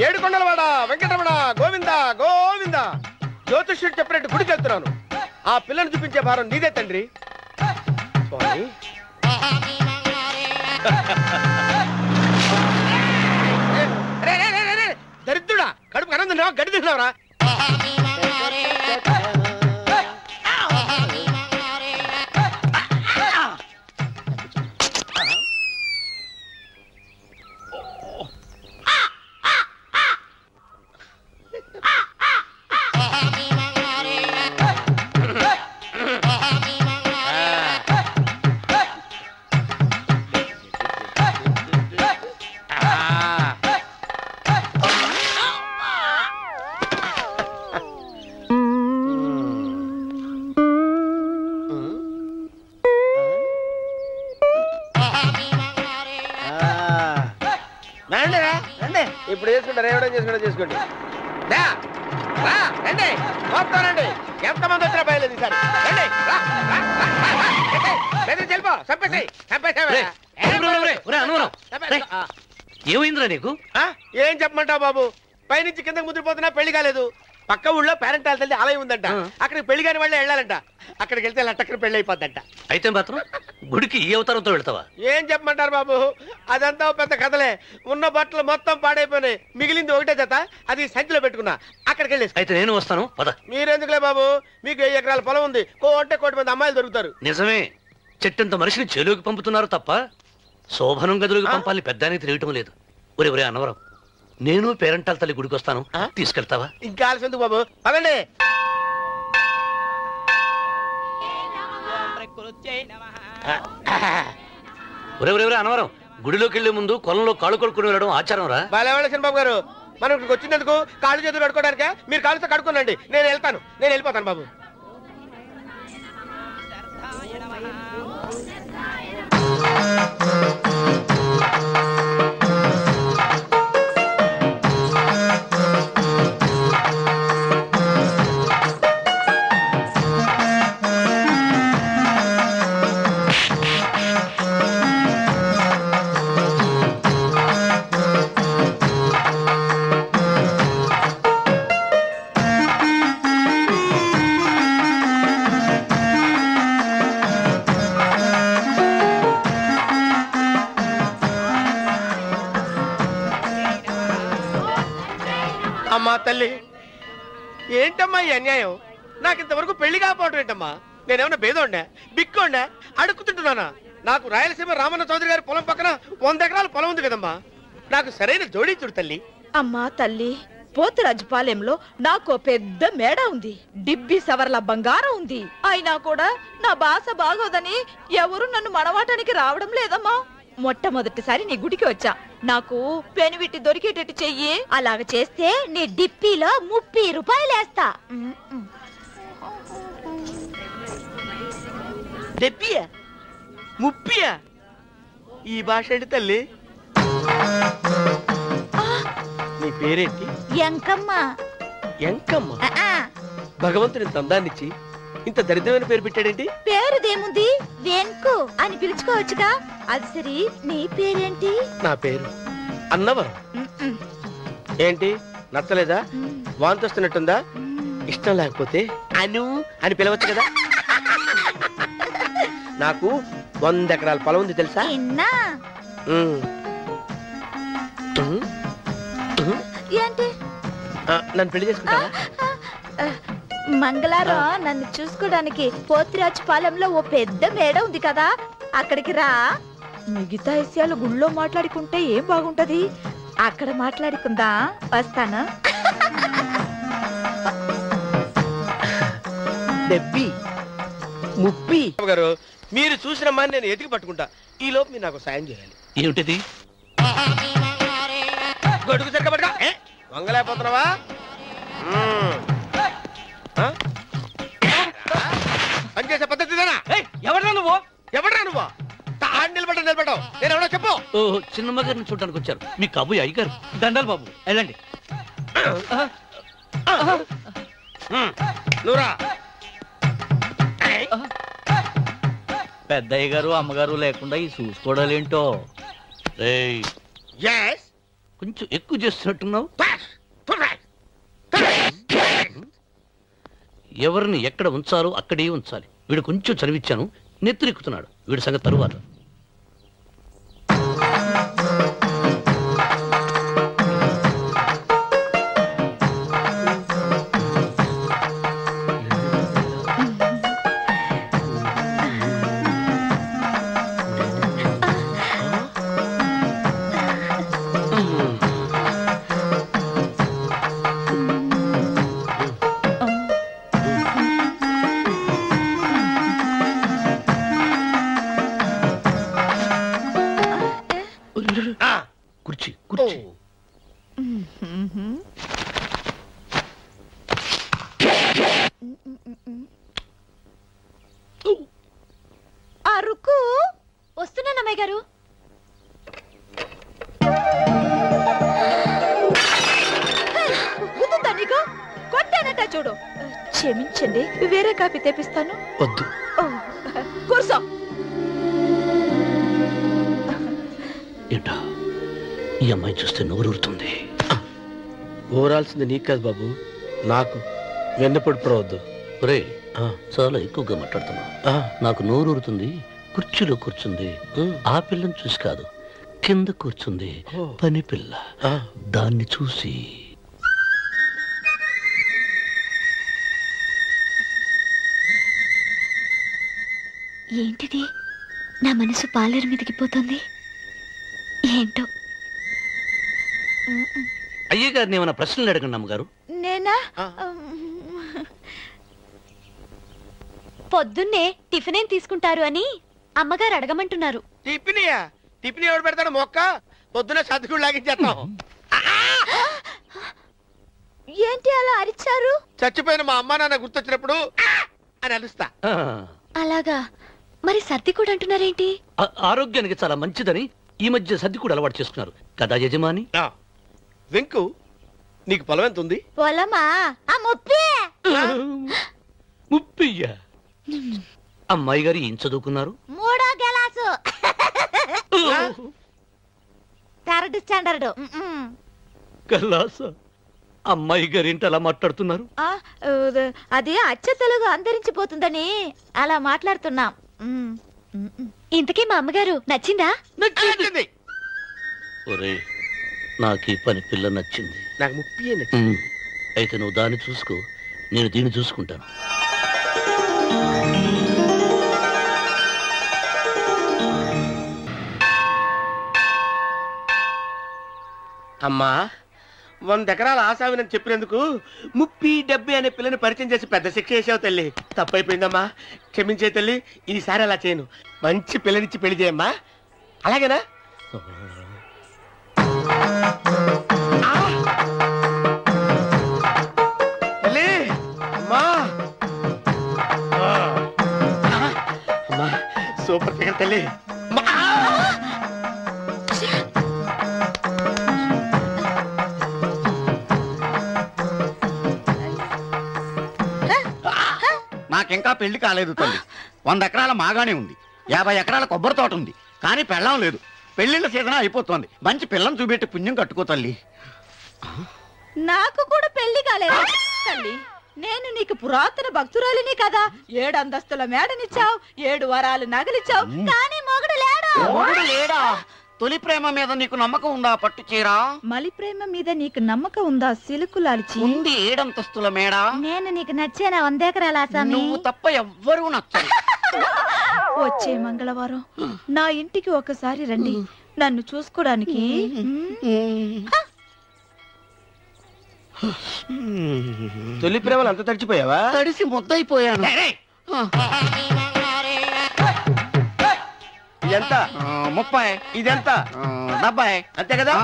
ఏడుకొండలవాడ వెంకటరమణ గోవింద గోవింద. జ్యోతిష్యుడు చెప్పినట్టు గుడికి వెళ్తున్నాను. ఆ పిల్లను చూపించే భారం నీదే తండ్రి. స్వామి దరిద్రుడా, కడుపు అన్నం తిన్నావా గడ్డి తిన్నావరా? ఇప్పుడు చేసుకుంటారు, ఏమైనా చేసుకోండి. రండి వస్తానండి. ఎంతమంది వచ్చినా బయలుదేరి సార్. ఏమైందిరా నీకు? ఏం చెప్పమంటావు బాబు, పైనుంచి కిందకి ముద్రపోతున్నా పెళ్లి కాలేదు. పక్క ఊళ్ళో పేరెంటాల తల్లి ఆలయం ఉందంట, అక్కడికి పెళ్లి కాని వాళ్ళే వెళ్ళాలంట. అక్కడికి వెళ్తే లట్టక్కన పెళ్లి అయిపోద్దంట. అయితే మాత్రం గుడికి ఈ అవతారంతో వెళ్తావా? ఏం చెప్పమంటారు బాబు, అదంతా పెద్ద కథలే. ఉన్న బట్టలు మొత్తం పాడైపోయినాయి, మిగిలింది ఒకటే జత, అది సంచిలో పెట్టుకున్నా. అక్కడికి వెళ్ళేసి అయితే నేను వస్తాను పద. మీరెందుకులే బాబు, మీకు 10 ఎకరాల పొలం ఉంది, కోటి మంది అమ్మాయిలు దొరుకుతారు. నిజమే, చెట్టంత మనిషిని చెలువుకి పంపుతున్నారు తప్ప శోభనం గదులకు పంపాలని పెద్దానికి తెలియటం లేదు. ఒరే అన్నవరం, నేను పేరెంటాల తల్లి గుడికి వస్తాను, తీసుకెళ్తావా? ఇంకా ఆలస్యం ఎందుకు బాబు, పదండి. ఒరే అన్నవరం, గుడిలోకి వెళ్లే ముందు కొలంలో కాళ్ళు కొడుకుని వెళ్ళడం ఆచారం రా. బాలేవాళ్ళ చంద్రబాబు గారు, మనం ఇక్కడికి వచ్చినందుకు కాళ్ళు చేతులు కడుక్కోవడానికే. మీరు కాళ్ళతో కడుక్కోనండి, నేను వెళ్తాను, నేను వెళ్ళిపోతాను బాబు. అమ్మా తల్లి, ఏంటమ్మా ఈ అన్యాయం? నాకు ఇంతవరకు పెళ్లి కాకపోవడం ఏంటమ్మా? నేనేమన్నా బేదోండా, బిక్కోండా, అడుక్కుతుంటున్నానా? నాకు రాయలసీమ రామన్న చౌదరి గారి పొలం పక్కన 100 ఎకరాల పొలం ఉంది కదమ్మా. నాకు సరైన జోడీ చూడు తల్లి. అమ్మా తల్లి, పోతురాజుపాలెంలో నాకు పెద్ద మేడ ఉంది, డిబ్బి సవర్ల బంగారం ఉంది. అయినా కూడా నా భాష బాగోదని ఎవరు నన్ను మనవాటానికి రావడం లేదమ్మా. మొట్టమొదటిసారి నీ గుడికి వచ్చా, నాకు పెనువిట్టి దొరికేటట్టు చెయ్యి. అలాగ చేస్తే నీ డిప్పీలో 30 రూపాయలు వేస్తా. డెబ్బియా 30? ఈ భాష ఏంటి తల్లి? నీ పేరేంటి? ఎంకమ్మ. ఎంకమ్మ? భగవంతుని తందాన్నిచ్చి ఇంత దరిద్రమైన పేరు పెట్టాడేంటి? పేరుదేముంది, వెంకు అని పిలుచుకోవచ్చుగా. అది సరి, నీ పేరేంటి? నా పేరు అన్నవరం. ఏంటి నచ్చలేదా? వాంతి వస్తున్నట్టుందా? ఇష్టం లేకపోతే అను అని పిలవచ్చు కదా. నాకు 100 ఎకరాల పొలం ఉంది తెలుసా? ఏంటి? నన్ను పెళ్లి చేసుకుంటావా? మంగళారం నన్ను చూసుకోవడానికి పోతిరాజుపాలెంలో ఓ పెద్ద మేడ ఉంది కదా, అక్కడికి రా. మిగతా విషయాలు గుళ్ళో మాట్లాడుకుంటే ఏం బాగుంటది, అక్కడ మాట్లాడుకుందా. వస్తాను. డెబ్బి 30 గారు, మీరు చూసిన మాని నేను ఎతికి పట్టుకుంటా. ఈ లోపు మీరు నాకు సాయం చేయాలి. ఏమిటిది? గొడుగు సరిగ్గా పట్టుకో. వంగలేకపోతున్నావా? పనిచేసే పద్ధతిదేనా? ఎవడ్రా నువ్వు? నిలబడ్డావు. నేను ఎవడో చెప్పు. చిన్నమ్మ గారిని చూడడానికి వచ్చారు, మీ కాబోయే అయ్యగారు. దండాలు బాబు, వెళ్ళండి. నువ్వురా. పెద్దయ్య గారు అమ్మగారు లేకుండా ఈ చూసుకోవడాలేంటో. కొంచెం ఎక్కువ చేస్తున్నట్టున్నావు. ఎవరిని ఎక్కడ ఉంచాలో అక్కడే ఉంచాలి. వీడు కొంచెం చదివిచ్చాను, నెత్తిరెక్కుతున్నాడు. వీడి సంగతి తరువాత. కుర్చీ కుర్చీ. అరుకు వస్తున్నానమ్మాయి గారు. గుద్దుతా నీకు? కొట్టానట చూడు. క్షమించండి, వేరే కాపీ తెప్పిస్తాను. వద్దు. ఓ, కూర్చో. ఏంటా ఈ అమ్మాయి చూస్తే నోరూరుతుంది. ఊరాల్సింది నీకు కాదు బాబు, నాకు. వెన్నపొడి ప్రవద్దు. ఒరే, చాలా ఎక్కువగా మాట్లాడుతున్నా. నాకు నోరూరుతుంది. కుర్చీలో కూర్చుంది. ఆ పిల్లని చూసి కాదు, కింద కూర్చుంది పని పిల్ల. దాన్ని చూసి ఏంటిది? నా మనసు పాలేరు మీదకి పోతుంది. ఏంటో. అయ్య గారిని ఏమైనా ప్రశ్నలు అడగండి అమ్మగారు. నేనా? పొద్దున్నే టిఫిన్ ఏం తీసుకుంటారు అని అమ్మగారు అడగమంటున్నారు. టిఫినియా? టిఫిన్ ఎవడు పెడతాడు మొక్క? పొద్దునే సర్దుకుడు లాగించేస్తాం. ఏంటి అలా అరిచారు? చచ్చిపోయిన మా అమ్మ నాన్న గుర్తొచ్చినప్పుడు అని అలుస్తా. అలాగా? మరి సర్ది కూడా అంటున్నారేంటి? ఆరోగ్యానికి చాలా మంచిదని ఈ మధ్య సర్ది కూడా అలవాటు చేసుకున్నారు కదా యజమాని. వెంకు, నీకు పొలం ఎంత ఉంది? పొలమా? ఆ ముప్పి. ముప్పయ్య. అమ్మాయి గారు ఏం చదువుకున్నారు? 3వ గెలాసు. 3rd standard. కల్లాస. అమ్మాయి గారు ఏంటి అలా మాట్లాడుతున్నారు? అది అచ్చ తెలుగు అంతరించిపోతుందని అలా మాట్లాడుతున్నాం. ఇంతకీ మా అమ్మగారు నచ్చిందా? నచ్చింది. ఒరే, నాకు ఈ పని పిల్ల నచ్చింది. నాకు ముప్పి నచ్చింది. అయితే నువ్వు దాన్ని చూసుకో, నేను దీన్ని చూసుకుంటాను. అమ్మా, 100 ఎకరాల ఆసావినని చెప్పినందుకు 30-70 అనే పిల్లని పరిచయం చేసి పెద్ద శిక్ష చేసావు తల్లి. తప్పైపోయిందమ్మా, క్షమించే తల్లి. ఈసారి అలా చేయను. మంచి పిల్లనిచ్చి పెళ్లి చేయమ్మా. అలాగేనా? తల్లి, అమ్మా. అమ్మా, సూపర్ ఫిగర్ తల్లి. నాకింకా పెళ్లి కాలేదు తల్లి. 100 ఎకరాల మాగానే ఉంది, 50 ఎకరాల కొబ్బరి తోట ఉంది, కానీ పెళ్ళం లేదు. పెళ్లిళ్ళ సీజన్ అయిపోతుంది. మంచి పిల్లని చూపెట్టి పుణ్యం కట్టుకో తల్లి. నాకు కూడా పెళ్లి కాలేదు తల్లి. నేను నీకు పురాతన భక్తురాలిని కదా. 7 అంతస్తుల మేడనిచ్చావు, 7 వరాలు నగలిచ్చావు, కానీ మొగుడు లేడు. మొగుడు లేడా? తొలి ప్రేమ మీద నీకు నమ్మకం ఉందా? పట్టు చీరా. మలి ప్రేమ మీద నీకు నమ్మకం ఉందా? సిలుకులాల్చి ఉంది 7 అంతస్తుల మేడ. నేను నీకు నచ్చేనా? 100 ఎకరాల ఆసామి. నువ్వు తప్ప ఎవ్వరూ నచ్చరు. వచ్చే మంగళవారం నా ఇంటికి ఒకసారి రండి, నన్ను చూసుకోవడానికి. తొలి ప్రేమలు అంత తడిచిపోయావా? తడిసి ముద్దయిపోయాను. ఇదెంత? 30. ఇదెంత? 70. అంతే కదా?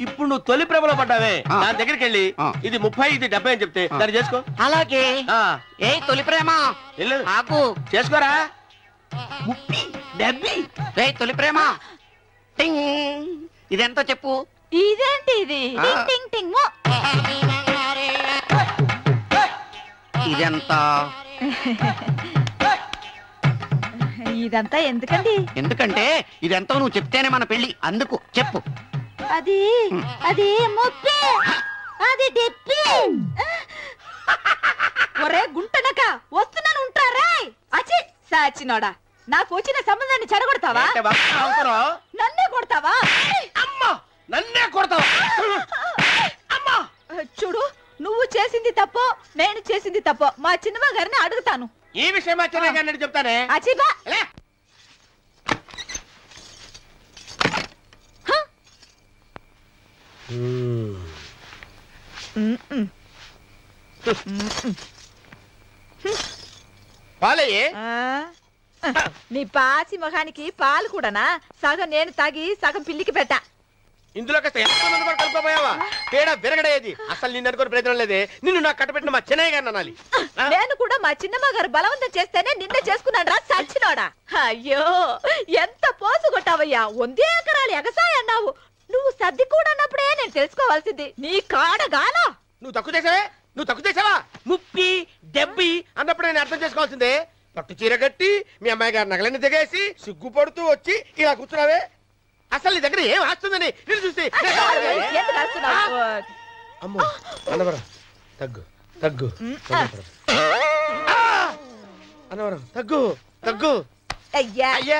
ఇప్పుడు నువ్వు తొలి ప్రేమలో పడ్డావే, దాని దగ్గరికి వెళ్ళి ఇది 30 ఇది 70 అని చెప్తే దాన్ని చేసుకో. అలాగే. ఏ తొలి ప్రేమ వెళ్ళు, ఆకు చేసుకోరా. 30, 70. ఏ తొలి ప్రేమ టింగ్. ఇదెంత చెప్పు? ఇదేంటి ఇది? టింగ్ టింగ్ టింగ్ మో. ఇదెంత? ఇదంతా ఎందుకండి? ఎందుకంటే ఇదెంతో నువ్వు చెప్తేనే మన పెళ్లి. అందుకు చెప్పు. అది అది ముప్పి అది డిప్పి ఒరే గుంటనక వస్తున్నాను ఉంటారా అచి సాచినోడా నాకు వచ్చిన సంబంధాన్ని చెడగొడతావా అంటే భక్తి అవసరం. నన్నే కొడతావా అమ్మా నన్నే కొడతావా అమ్మా చూడు నువ్వు చేసింది తప్పో నేను చేసింది తప్పో మా చిన్నమ్మ గారిని అడుగుతాను ఈ విషయం వచ్చే కానీ చెప్తానే అచిబా లే. పాలయ్యే నీ పాసి మొహానికి పాలు కూడానా సగం నేను తాగి సగం పిల్లికి పెట్టా ఇందులో కాస్త ఎంతమంది కూడా కలుపుకోపోయావా తేడా విరగడేది అసలు నిన్ను అనుకుని ప్రయత్నం లేదే నిన్ను నాకు కట్టబెట్టిన మా చెన్నయ్య గారిని అనాలి నేను కూడా మా చిన్నమ్మ గారు బలవంతం చేస్తేనే నిన్నే చేసుకున్నాడు రా సచ్చినోడా అయ్యో ఎంత పోసు కొట్టావయ్యా 100 ఎకరాలు ఎగసాయి అన్నావు నువ్వు సర్ది కూడా అన్నప్పుడే నేను తెలుసుకోవాల్సింది నీ కాడగాల నువ్వు తక్కువ చేసావా ముప్పి దెబ్బి అన్నప్పుడు నేను అర్థం చేసుకోవాల్సిందే పట్టు చీర కట్టి మీ అమ్మాయి గారి నగలన్నీ దిగేసి సిగ్గుపడుతూ వచ్చి ఇలా కూర్చున్నావే అసలు నీ దగ్గర ఏం వస్తుందని నేను చూస్తే ఎందుకు అరుస్తున్నావు? అమ్మో అన్నవరం తగ్గు అన్నవరం తగ్గు అయ్యా అయ్యా